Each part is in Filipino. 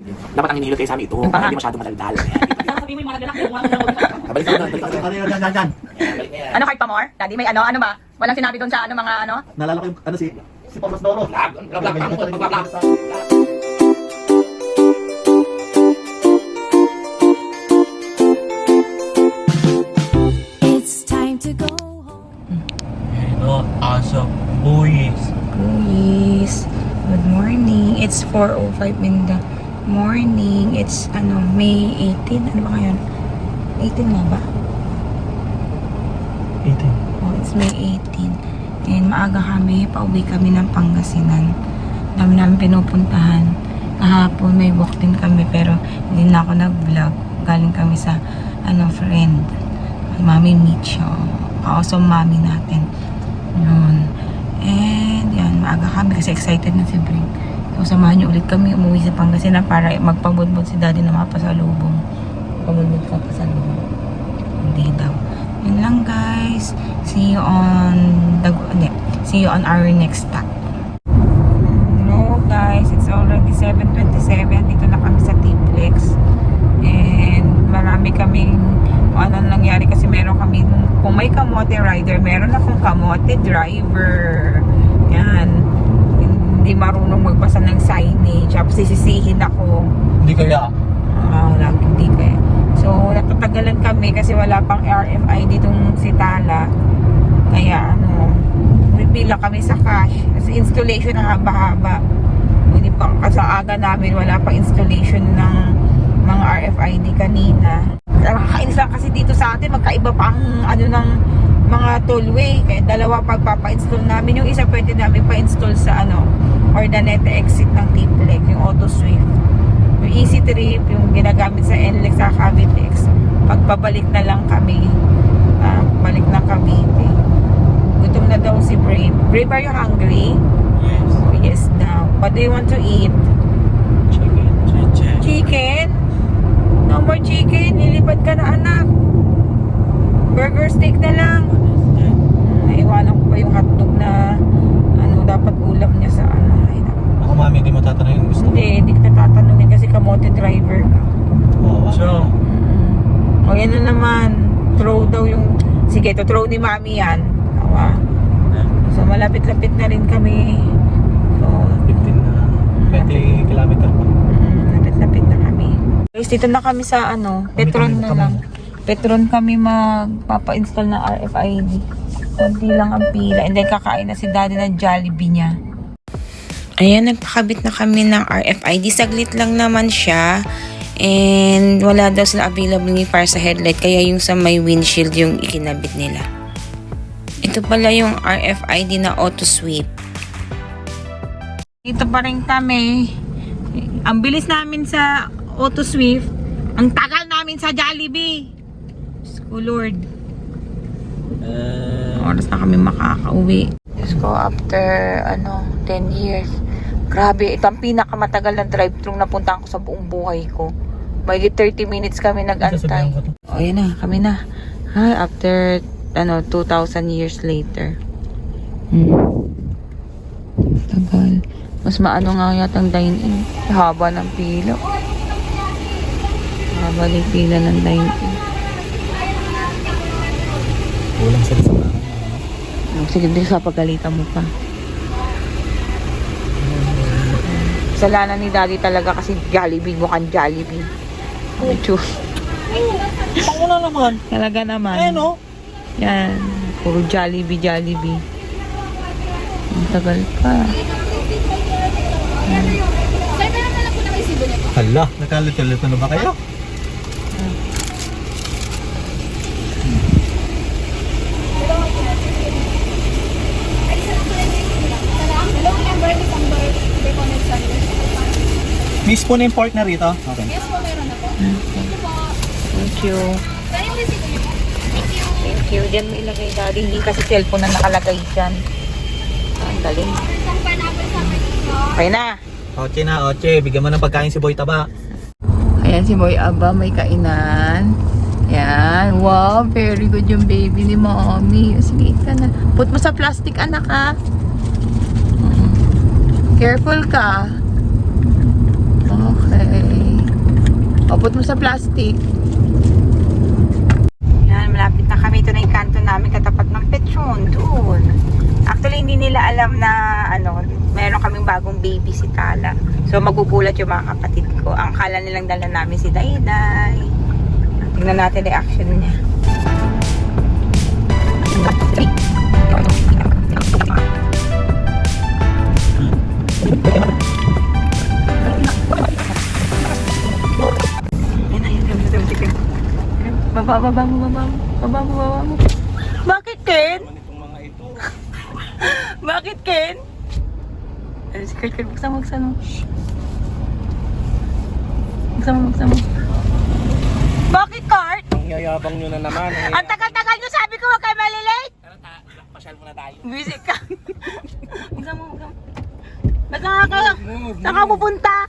Dapat ang hinihilot kayo sa amin ito. Para hindi masyado madaldal. Sabi mo yung mga lalaki. Balik ka doon. Balik ka doon. Ano kahit pa more? Daddy, may ano ba? Walang sinabi doon sa ano mga ano? Naalala ko yung ano si Pablos Doro. It's time to go home. Ito, aso, buwis. Guys, good morning. It's 4:05 in the morning. It's May 18. Ano ba ngayon? 18 nga ba? 18. Oh, it's May 18. And maaga kami, pauwi kami ng Pangasinan. Dami namin pinupuntahan. Kahapon may walk din kami pero hindi na ako nag-vlog. Galing kami sa friend. Mami Micho. Awesome mami natin. Yun. And yan, maaga kami kasi excited na si Bring. So samahan niyo ulit kami umuwi sa Pangasinan para magpamudmud si daddy na mapasalubong. Pamudmud ka pasalubong. Hindi daw. Yun lang guys. See you on our next stop. No guys, it's already 7:27. Dito na kami sa T-Plex. And marami kaming anong nangyari kasi meron kami, kung may kamote rider, meron akong kamote driver. Yan. Hindi marunong magbasa ng signage. Tapos sisisihin ako. Hindi kaya. Hindi kaya. So, natatagalan kami kasi wala pang RFID ditong si Tala. Kaya, pipila kami sa cash. Kasi installation na haba-haba. Hindi pa, kasi aga namin, wala pang installation ng mga RFID kanina. Nakakainis lang kasi dito sa atin, magkaiba pa ang ng mga tollway. Kaya dalawa pagpapa-install namin. Yung isa pwede namin pa-install sa Ordaneta exit ng T-Plex, yung Auto Swift. Yung Easy Trip, yung ginagamit sa NLEX sa Cavitex. Pagpabalik na lang kami. Balik na Cavite. Gutom na daw si Brave. Brave, are you hungry? Yes. Oh, yes daw. What do you want to eat? Chicken. Chicken? No more chicken. Nilipad ka na, anak. Burger steak na lang. Naiwanan ko pa yung hotdog na dapat ulam niya sa Ay, Ako mami, hindi mo tatanungin yung gusto. hindi kita tatanungin kasi kamote driver ka. Oo. So, O yan na naman. Throw daw yung... Sige, throw ni mami yan. Tawa. So malapit-lapit na rin kami. So, 15 na. 20 kilometer pa. lapit-lapit na kami. Guys, dito na kami sa Petron na lang. Petron kami magpapa-install ng RFID. Kunti lang ang pila. And then kakain na si daddy ng Jollibee niya. Ayan, nagpakabit na kami ng RFID. Saglit lang naman siya. And wala daw sila available para sa headlight. Kaya yung sa may windshield yung ikinabit nila. Ito pala yung RFID na Auto Sweep. Dito pa rin kami. Ang bilis namin sa Auto Sweep. Ang tagal namin sa Jollibee. Oh Lord. Oras na kami makakauwi. Let's go after 10 years. Grabe, ito ang pinakamatagal na drive-thru na puntahan ko sa buong buhay ko. May 30 minutes kami nag-antay. O yan na, kami na. After 2,000 years later. Tagal. Mas maano nga yatang dine-in. Haba ng pila. Haba ng pila ng dine-in. Kulang sila sa mga. Sige, hindi sa pagalitan mo pa. Kasalanan ni daddy talaga kasi Jollibee, mukhang Jollibee. Medyo. Ako na naman. Talaga naman. Ayan o. Yan. Puro Jollibee. Ang tagal pa. Hala, nakalito-lito na ba kayo? Miss po na yung pork na rito? Okay. Yes po, meron na po. Thank you. Thank you. Diyan mo ilagay daddy. Hindi kasi cellphone na nakalagay dyan. Ang galing. Okay na. Oche na, oche. Bigyan mo ng pagkain si Boy Taba. Ayan si Boy Aba, may kainan. Yan. Wow, very good yung baby ni mommy. Sige, ika na. Put mo sa plastic, anak, ha. Careful ka. Okay. Upot mo sa plastic. Yan, malapit na kami. Ito na yung kanto namin katapat ng Petron. Doon. Actually, hindi nila alam na meron kaming bagong baby si Tala. So, magugulat yung mga kapatid ko. Ang kala nilang dala namin si Dayday. Tingnan natin reaction niya. Baba mo. Bakit, Ken? Bakit, Ken? Si Kurt, buksan mo. Buksan mo. Bakit, Kurt? Ang yayabang nyo na naman. Ang tagal-tagal nyo, sabi ko huwag kayo malilate. Pasyal muna tayo. Busy ka. Buksan mo. Ba't saan ka pupunta?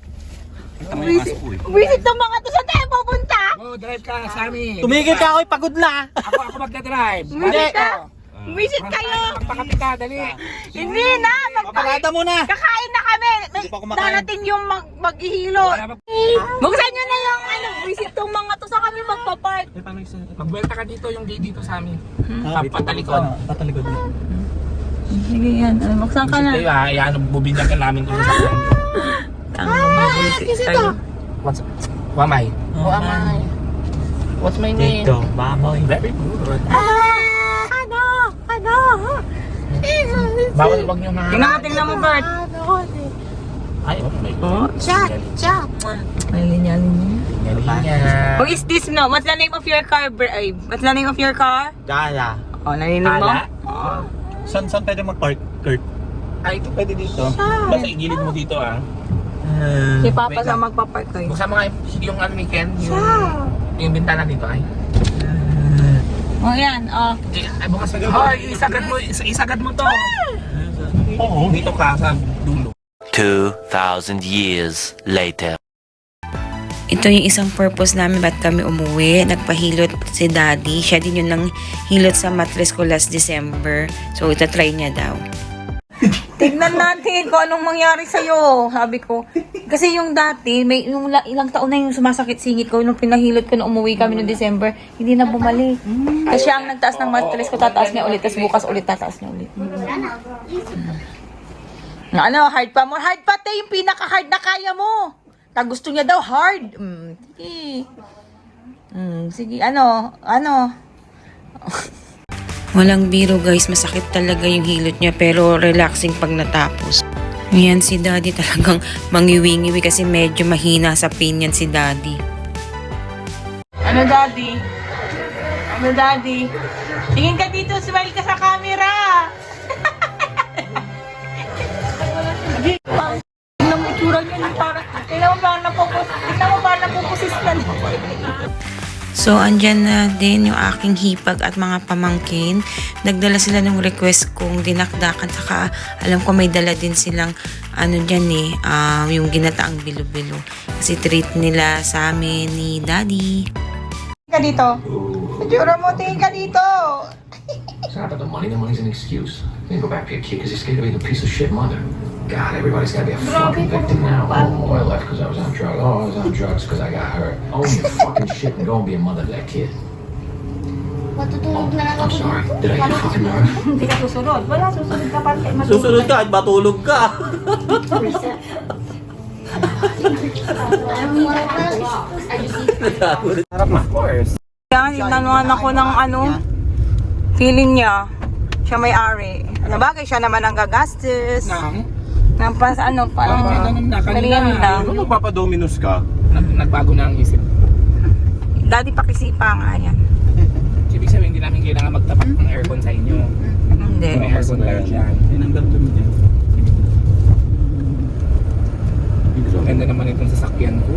Visit ng mga to, saan tayo pupunta? Go, drive ka sa amin. Tumigil ka, ako'y pagod na. Ako magdadrive. Visit ka? Visit kayo. Magpakapit ka, dali. Hindi na. Paparada mo na. Kakain na kami. Hindi pa kumakain. Darating yung maghihilo. Buksan nyo na yung visit tong mga to, saan kami magpapark. Magbuelta ka dito, yung gate dito sa amin. Patalikod. Patalikod. Sige yan. Buksan ka na. Kayo ha, yan, bubinyan ka namin kung saan. Ang mabuti tayo. Wamay. Wamay. What's my name? Dito, baboy. Very good. Ano? Bawal, wag nyo na. Tingnan mo, Bert. Ay, oh my God. Chat. Ay, linya. Galingan. Who is this no? What's the name of your car, What's the name of your car? Gala. Oh, narinig mo? Ala? Saan pwede mag-park, Kurt? Ay, ito pwede dito. Basta igilid mo dito ah. Si Papa Wait sa lang. magpapark kayo. Buksan mo nga yung ano ni Ken, yung bintana dito ay. Oh, yan. Oh. Ay, bukas agad. Hoy, isagad mo to. Oo, dito ka sa dulo. 2,000 years later. Ito yung isang purpose namin ba't kami umuwi. Nagpahilot si Daddy. Siya din yung nang hilot sa mattress ko last December. So, itatry niya daw. Tignan natin kung anong mangyari sa'yo. Sabi ko. Kasi yung dati, yung ilang taon na yung sumasakit singit ko. Nung pinahilot ko na umuwi kami noong December, hindi na bumalik. Kasi siya ang nagtaas ng mattress ko, tataas niya ulit. Tapos bukas ulit, tataas niya ulit. Ano, hard pa mo? Hard pa, te, yung pinaka-hard na kaya mo. Gusto niya daw hard. Sige. Sige, ano? Walang biro guys, masakit talaga yung hilot niya pero relaxing pag natapos. Yan si Daddy talagang mangiwi-ngiwi kasi medyo mahina sa pain yan si Daddy. Ano, Daddy? Tingin ka dito, smile ka sa camera. Tingnan mo itsura niya, tingnan mo parang napupusistan. So, andyan na din yung aking hipag at mga pamangkin. Nagdala sila ng request kong dinakdakan. Saka, alam ko may dala din silang, yung ginataang bilo-bilo. Kasi treat nila sa amin ni Daddy. Tingin ka dito. Itsura mo, tingin ka dito. It's not about the money. The money's an excuse. You go back to your kid because he's scared of being a piece of shit mother. God, everybody's gotta be a fucking victim now. Oh, I left because I was on drugs. Oh, I was on drugs because I got hurt. Own your fucking shit and go and be a mother to that kid. Oh, I'm sorry. Did I get a fucking nerve? Hindi ka susunod. Wala, susunod ka pa. Susunod ka at matulog ka. Of course. Yan, inanuhan ako ng feeling niya. Siya may-ari. Sabagay, siya naman ang gagastos. Nang parang merienda. Ano magpapadominos ka? Nagbago na ang isip. Daddy, pakisipa nga yan. Ibig sabihin, hindi namin kailangan magtapat ng aircon sa inyo. Hindi. May aircon tayo dyan. Tinanggal kami dyan. Ganda naman itong sasakyan ko.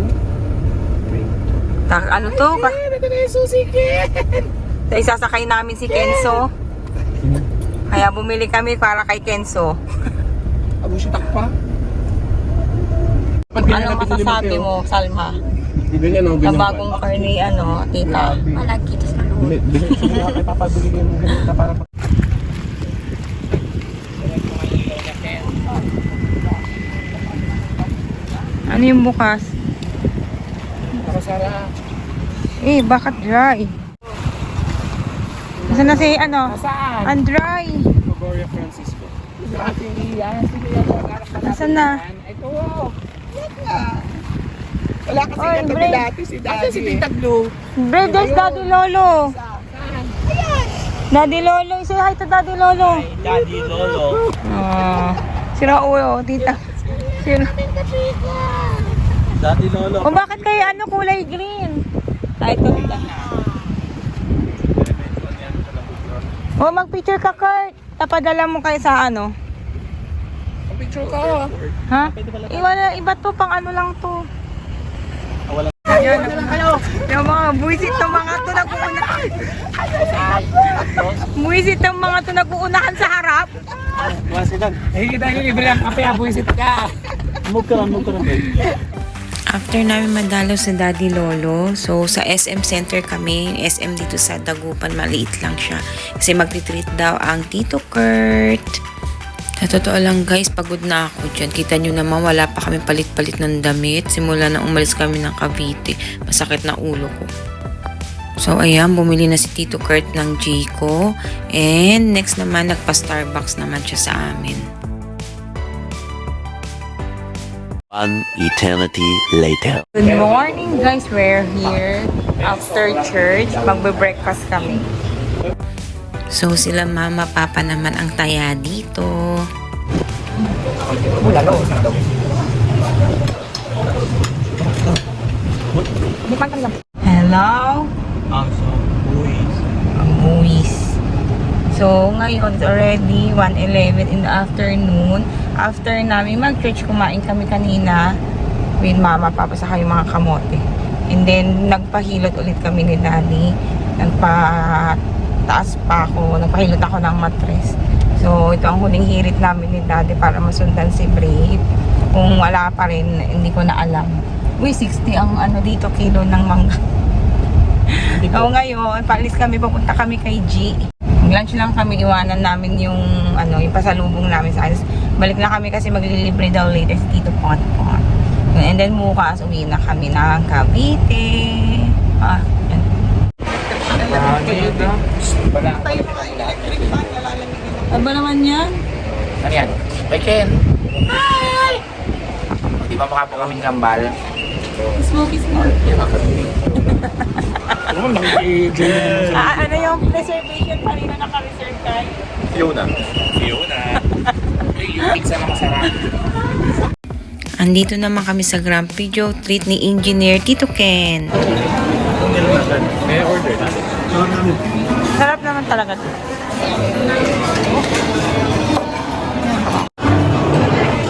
Ano to? Ito na yung susi, Ken! Isasakay namin si Kenzo. Kaya bumili kami para kay Kenzo. Abo siya takpa. Anong masasabi mo, Salma? Ganyan o, Sa bagong car ni tita. Malagitas na loob. Ipapabili mo ganito para Ano yung bukas? masarap. Eh, bakit dry? Nasaan na si ano? Saan? Ang dry. Gloria Francisco. Ating iyan. Sige yan. Nasaan na? Ito. Yan na. Wala kasi Oy, katabi Bray. dati si Daddy. Ate si Tita Blue. Brothers, Daddy Lolo. Daddy Lolo. Say hi to Daddy Lolo. Daddy Lolo. Si Raulo, tita. Daddy Lolo. O bakit kayo ano kulay green? Ay, ito tita. O mag-picture ka, Kurt. Tapadala mo kayo sa ano? Picture ka. Ha? Iba to, pang ano lang to. Yung mga buwisit ng mga to nag-uunahan. Buwisit ng mga to nag-uunahan sa harap. Eh, kita yung libre ang kape. Buisit ka. Move ka lang. After namin madalaw sa Daddy Lolo, so sa SM Center kami, SM dito sa Dagupan, maliit lang siya. Kasi magtitreat daw ang Tito Kurt. Sa totoo lang guys, pagod na ako dyan. Kita nyo naman, wala pa kami palit-palit ng damit. Simula na umalis kami ng Cavite, masakit na ulo ko. So ayan, bumili na si Tito Kurt ng Jiko. And next naman, nagpa-Starbucks naman siya sa amin. One eternity later. Good morning guys, we're here after church. Magbe-breakfast kami. So sila mama, papa naman ang taya dito. Hello? Muis. So, ngayon, it's already 1:11 in the afternoon. After namin mag-church, kumain kami kanina with mama, papa, saka yung mga kamote. And then, nagpahilot ulit kami ni daddy. Nagpa-taas pa ako. Nagpahilot ako ng mattress. So, ito ang huling hirit namin ni daddy para masundan si Brave. Kung wala pa rin, hindi ko na alam. Uy, 60 ang ano dito, kilo ng mangga. So, ngayon, paalis kami, papunta kami kay G. Lunch lang kami, iwanan namin yung ano, yung pasalubong namin sa alis. Balik na kami kasi maglilibre daw later si Tito Potpot. And then bukas, uwi na kami ng Cavite. Yan. Ano ba naman yan? Ano yan? Beken. Hi! Di ba makapo kaming kambal? Smoky. Ano yung reservation pa rin na naka-reserve tayo? Fiona. Yung pizza na masarap. Andito naman kami sa Grand Peugeot treat ni Engineer Tito Ken. May order natin. Sarap naman talaga.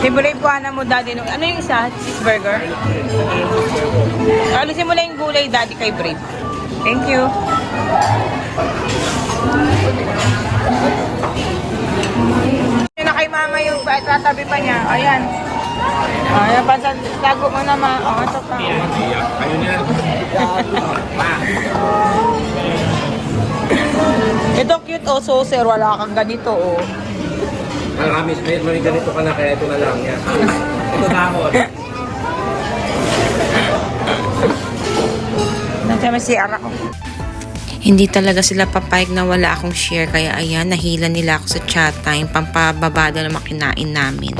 Libre po mo daddy. Ano yung isa? Cheeseburger? Alisin mo lang yung gulay daddy kay Brave. Thank you. Yun na kay mama yung tatabi pa niya. Ayan. Ayan, tago mo naman. O, ito pa. Ayun yan. Ito cute also, sir. Wala kang ganito, oh. Marami, may ganito ka na kaya ito na lang yan. Ito na ako. Nandiyan may CR ako. Hindi talaga sila papayag na wala akong share, kaya ayan, nahila nila ako sa chat time, pampababada na makinain namin.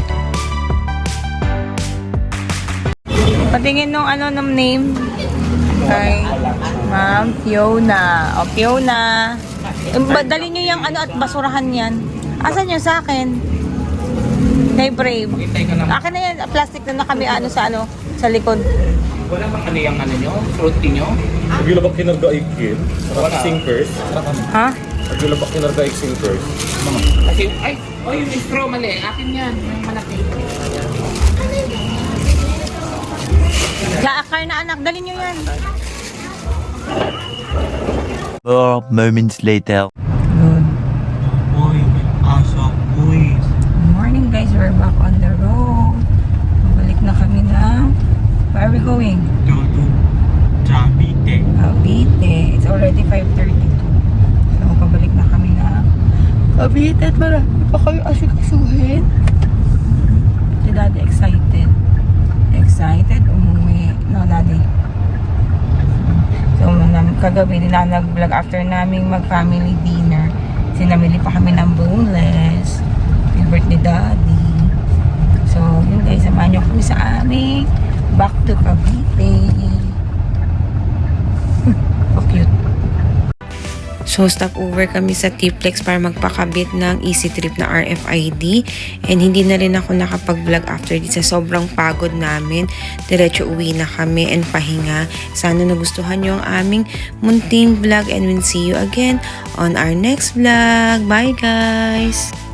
Patingin nung ano ng name. Kay Ma'am Fiona. O, Fiona. Dali nyo yung ano at basurahan yan. Asan yun sa akin? Kay Brave. Akin na yan, plastic na kami ano sa likod. Wala bang ano yung ano nyo? Fruity nyo? Pagkilabak kinargaig kin. Sinkers. Ha? Pagkilabak kinargaig sinkers. Kasi, ay, oh yung straw mali. Akin yan. Yung malaki. Laakar na anak, dali nyo yan. More moments later. Good morning guys, we're back on the road. Balik na kami na. Where are we going? Cavite. Cavite. It's already 5:32. So, pabalik na kami na Cavite at marami pa kayo asikasuhin. Si Daddy excited. Excited umuwi. No, Daddy. kagabi din na nag-vlog after naming mag-family dinner. Sinamili pa kami ng boneless. Favorite ni Daddy. So, yun guys, samahan nyo kami sa aming back to Cavite. So cute. So, stop over kami sa T-Plex para magpakabit ng Easy Trip na RFID. And hindi na rin ako nakapag-vlog after this. Sa sobrang pagod namin, diretso uwi na kami and pahinga. Sana nagustuhan nyo ang aming munting vlog and we'll see you again on our next vlog. Bye guys!